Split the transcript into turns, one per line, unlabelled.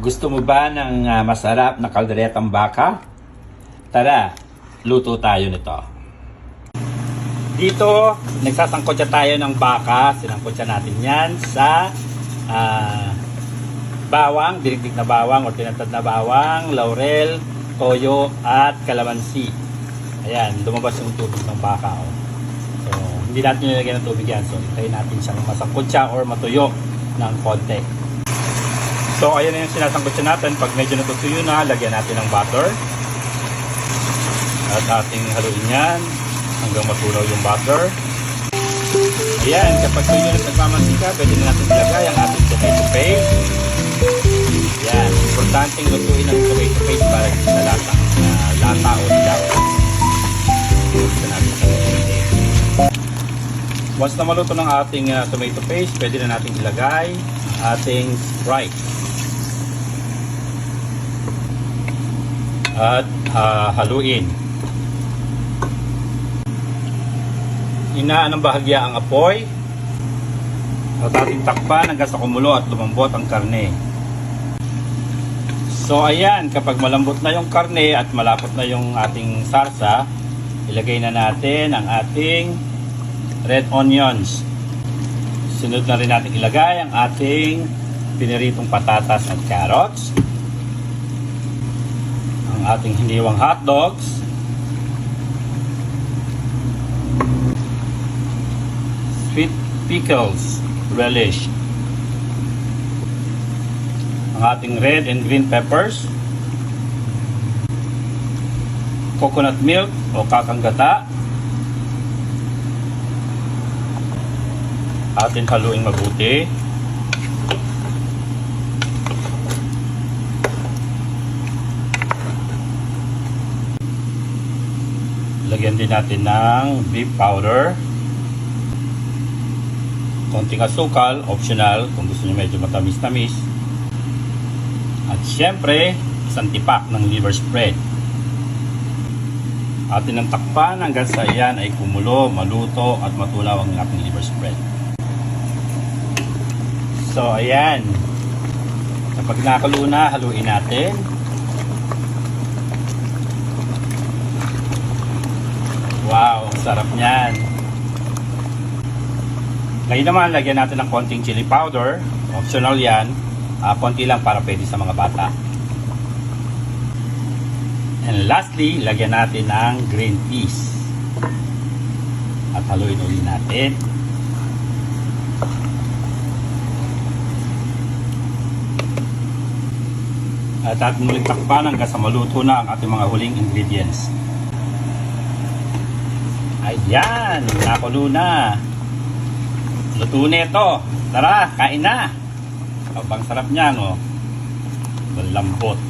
Gusto mo ba ng masarap na kalderetang baka? Tara, luto tayo nito. Dito, nagsasangkotsa tayo ng baka. Sinangkotsa natin yan sa bawang, dirigdig na bawang o tinatad na bawang, laurel, toyo at kalamansi. Ayan, lumabas yung tubig ng baka. Oh. So, hindi natin nilagyan ng tubig yan. So, hintayin natin siyang masangkotsa or matuyo ng konti. So, ayan na yung sinasangkotsa natin. Pag medyo natutuyo na, lagyan natin ng butter. At ating haluin yan hanggang matunaw yung butter. Ayan, kapag tuyo na nagmamantika, pwede na natin ilagay ang ating tomato paste. Ayan, importanteng lutuin ang tomato paste para sa lasa o dilaw. Gusto natin sa tomato. Once na maluto ng ating tomato paste, pwede na natin ilagay ang ating Sprite. At haluin. Inaan ng bahagya ang apoy at ating takpan hanggang sa kumulo at lumambot ang karne. So ayan, kapag malambot na yung karne at malapot na yung ating sarsa, ilagay na natin ang ating red onions. Sunod na rin natin ilagay ang ating piniritong patatas at carrots, ang ating hiniwang hotdogs, sweet pickles, relish, ang ating red and green peppers, coconut milk o kakanggata. Atin haluin mabuti. Lagyan din natin ng beef powder. Konting asukal, optional kung gusto niyo medyo matamis-tamis. At syempre, isang tipak ng liver spread. Atin ang takpan hanggang sa iyan ay kumulo, maluto at matunaw ang ating liver spread. So ayan, kapag nakaluto na, haluin natin. Wow, ang sarap niyan. Ngayon naman, lagyan natin ng konting chili powder. Optional yan. Konti lang para pwede sa mga bata. And lastly, lagyan natin ng green peas. At haluin ulit natin. At ating muling takpan hanggang sa maluto na ang ating mga huling ingredients. Ayan, nakulo na. Luto na ito. Tara, kain na. Abang sarap niya, no? Lambot.